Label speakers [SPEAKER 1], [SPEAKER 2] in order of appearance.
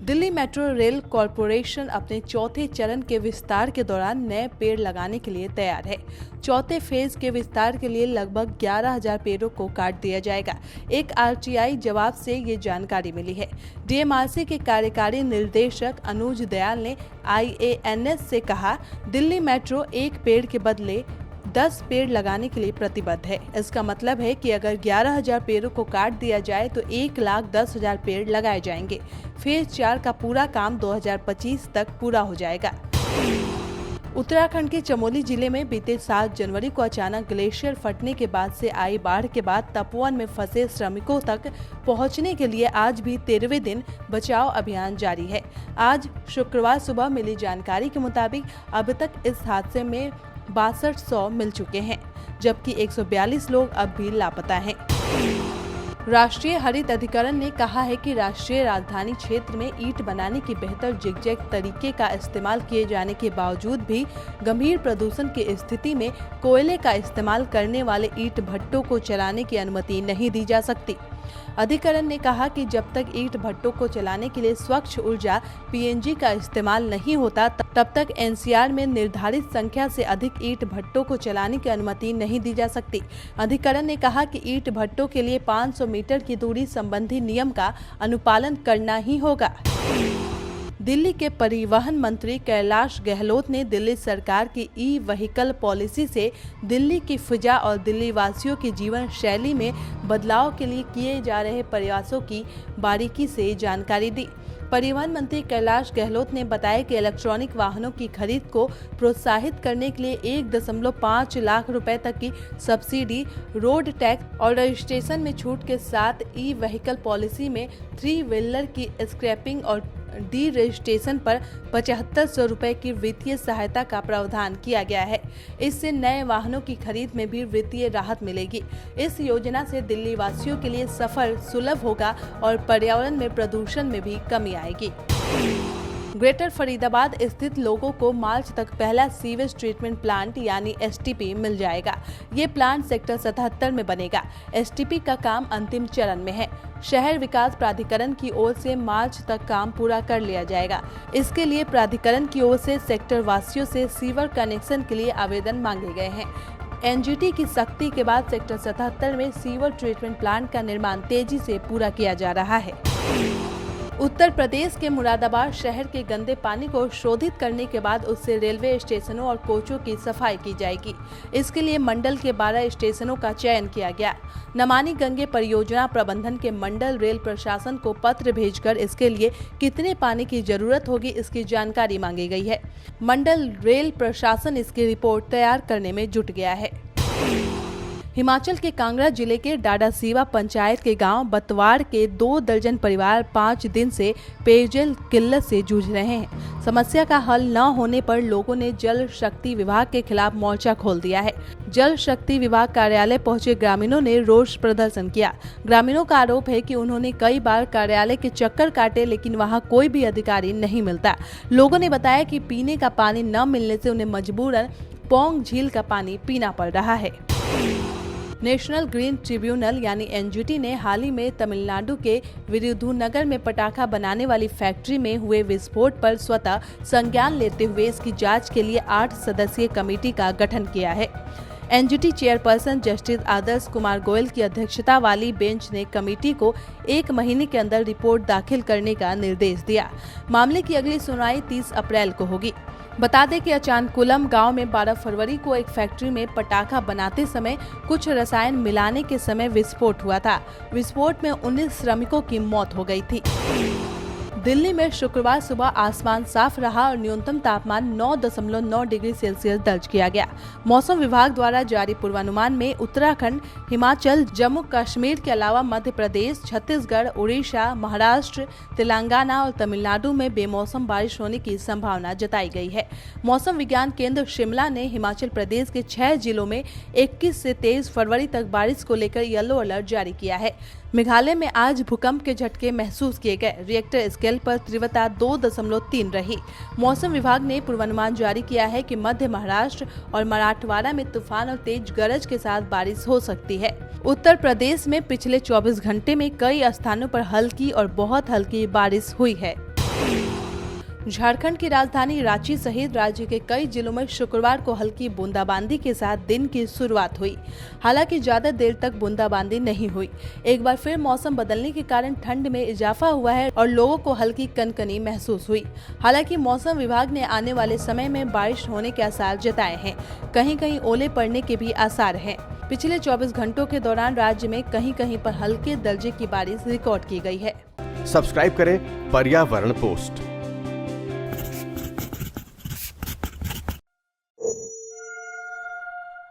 [SPEAKER 1] Delhi metro rail corporation अपने चौथे चरण के विस्तार के दौरान नए पेड़ लगाने के लिए तैयार है। चौथे फेज के विस्तार के लिए लगभग 11,000 पेड़ों को काट दिया जाएगा। एक आरटीआई जवाब से ये जानकारी मिली है। डीएमआरसी के कार्यकारी निर्देशक अनुज दयाल ने IANS से कहा, दिल्ली मेट्रो एक पेड़ के बदले 10 पेड़ लगाने के लिए प्रतिबद्ध है। इसका मतलब है कि अगर 11,000 पेड़ों को काट दिया जाए तो 1,10,000 पेड़ लगाए जाएंगे। फेज 4 का पूरा काम 2025 तक पूरा हो जाएगा। उत्तराखंड के चमोली जिले में बीते 7 जनवरी को अचानक ग्लेशियर फटने के बाद से आई बाढ़ के बाद तपोवन में फंसे श्रमिकों तक पहुंचने के लिए आज भी 13वें दिन बचाव अभियान जारी है। आज शुक्रवार सुबह मिली जानकारी के मुताबिक अब तक इस हादसे में 6200 मिल चुके हैं, जबकि 142 लोग अब भी लापता हैं। राष्ट्रीय हरित अधिकरण ने कहा है कि राष्ट्रीय राजधानी क्षेत्र में ईंट बनाने की बेहतर जिगजैग तरीके का इस्तेमाल किए जाने के बावजूद भी गंभीर प्रदूषण की स्थिति में कोयले का इस्तेमाल करने वाले ईंट भट्टों को चलाने की अनुमति नहीं दी जा सकती। अधिकरण ने कहा कि जब तक ईंट भट्टों को चलाने के लिए स्वच्छ ऊर्जा PNG का इस्तेमाल नहीं होता, तब तक NCR में निर्धारित संख्या से अधिक ईंट भट्टों को चलाने की अनुमति नहीं दी जा सकती। अधिकरण ने कहा कि ईंट भट्टों के लिए 500 मीटर की दूरी संबंधी नियम का अनुपालन करना ही होगा। दिल्ली के परिवहन मंत्री कैलाश गहलोत ने दिल्ली सरकार की ई-व्हीकल पॉलिसी से दिल्ली की फिजा और दिल्ली वासियों की जीवन शैली में बदलाव के लिए किए जा रहे प्रयासों की बारीकी से जानकारी दी। परिवहन मंत्री कैलाश गहलोत ने बताया कि इलेक्ट्रॉनिक वाहनों की खरीद को प्रोत्साहित करने के लिए 1.5 लाख रुपए तक की सब्सिडी, रोड टैक्स और रजिस्ट्रेशन में छूट के साथ ई-व्हीकल पॉलिसी में 3 व्हीलर की स्क्रैपिंग और डी रजिस्ट्रेशन पर 7500 रुपए की वित्तीय सहायता का प्रावधान किया गया है। इससे नए वाहनों की खरीद में भी वित्तीय राहत मिलेगी। इस योजना से दिल्ली वासियों के लिए सफर सुलभ होगा और पर्यावरण में प्रदूषण में भी कमी आएगी। ग्रेटर फरीदाबाद स्थित लोगों को मार्च तक पहला सीवेज ट्रीटमेंट प्लांट यानी STP मिल जाएगा। ये प्लांट सेक्टर 77 में बनेगा। STP का काम अंतिम चरण में है। शहर विकास प्राधिकरण की ओर से मार्च तक काम पूरा कर लिया जाएगा। इसके लिए प्राधिकरण की ओर से सेक्टर वासियों से सीवर कनेक्शन के लिए आवेदन मांगे गए हैं। NGT की सख्ती के बाद सेक्टर 77 में सीवर ट्रीटमेंट प्लांट का निर्माण तेजी से पूरा किया जा रहा है। उत्तर प्रदेश के मुरादाबाद शहर के गंदे पानी को शोधित करने के बाद उससे रेलवे स्टेशनों और कोचों की सफाई की जाएगी। इसके लिए मंडल के 12 स्टेशनों का चयन किया गया। नमामि गंगे परियोजना प्रबंधन के मंडल रेल प्रशासन को पत्र भेजकर इसके लिए कितने पानी की जरूरत होगी इसकी जानकारी मांगी गई है। मंडल रेल प्रशासन इसकी रिपोर्ट तैयार करने में जुट गया है। हिमाचल के कांगड़ा जिले के डाडासीबा पंचायत के गांव बतवाड़ के 2 दर्जन परिवार 5 दिन से पेयजल किल्लत से जूझ रहे हैं। समस्या का हल न होने पर लोगों ने जल शक्ति विभाग के खिलाफ मोर्चा खोल दिया है। जल शक्ति विभाग कार्यालय पहुंचे ग्रामीणों ने रोष प्रदर्शन किया। ग्रामीणों का आरोप है कि उन्होंने कई बार कार्यालय के चक्कर काटे, लेकिन वहां कोई भी अधिकारी नहीं मिलता। लोगों ने बताया कि पीने का पानी न मिलने से उन्हें मजबूरन पौंग झील का पानी पीना पड़ रहा है। नेशनल ग्रीन ट्रिब्यूनल यानी NGT ने हाल ही में तमिलनाडु के विरुधुनगर में पटाखा बनाने वाली फैक्ट्री में हुए विस्फोट पर स्वतः संज्ञान लेते हुए इसकी जांच के लिए 8 सदस्यीय कमेटी का गठन किया है। NGT chairperson justice Adarsh Kumar Goyal की अध्यक्षता वाली बेंच ने कमेटी को 1 महीने के अंदर रिपोर्ट दाखिल करने का निर्देश दिया। मामले की अगली सुनवाई 30 अप्रैल को होगी। बता दें कि अचानकुलम गांव में 12 फरवरी को एक फैक्ट्री में पटाखा बनाते समय कुछ रसायन मिलाने के समय विस्फोट हुआ था। विस्फोट में 19 श्रमिकों की मौत हो गई थी। दिल्ली में शुक्रवार सुबह आसमान साफ रहा और न्यूनतम तापमान 9.9 डिग्री सेल्सियस दर्ज किया गया। मौसम विभाग द्वारा जारी पूर्वानुमान में उत्तराखंड, हिमाचल, जम्मू कश्मीर के अलावा मध्य प्रदेश, छत्तीसगढ़, उड़ीसा, महाराष्ट्र, तेलंगाना और तमिलनाडु में बेमौसम बारिश होने की संभावना जताई गई है। मौसम विज्ञान केंद्र शिमला ने हिमाचल प्रदेश के 6 जिलों में 21 से 23 फरवरी तक बारिश को लेकर येलो अलर्ट जारी किया है। मेघालय में आज भूकंप के झटके महसूस किए गए। रिएक्टर स्केल पर तीव्रता 2.3 रही। मौसम विभाग ने पूर्वानुमान जारी किया है कि मध्य महाराष्ट्र और मराठवाड़ा में तूफान और तेज गरज के साथ बारिश हो सकती है। उत्तर प्रदेश में पिछले 24 घंटे में कई स्थानों पर हल्की और बहुत हल्की बारिश हुई है। झारखंड की राजधानी रांची सहित राज्य के कई जिलों में शुक्रवार को हल्की बूंदाबांदी के साथ दिन की शुरुआत हुई। हालांकि ज्यादा देर तक बूंदाबांदी नहीं हुई। एक बार फिर मौसम बदलने के कारण ठंड में इजाफा हुआ है और लोगों को हल्की कनकनी महसूस हुई। हालांकि मौसम विभाग ने आने वाले समय में बारिश होने के आसार जताए हैं। कहीं कहीं ओले पड़ने के भी आसार हैं। पिछले 24 घंटों के दौरान राज्य में कहीं कहीं पर हल्के दर्जे की बारिश रिकॉर्ड की गई है।
[SPEAKER 2] सब्सक्राइब करें पर्यावरण पोस्ट।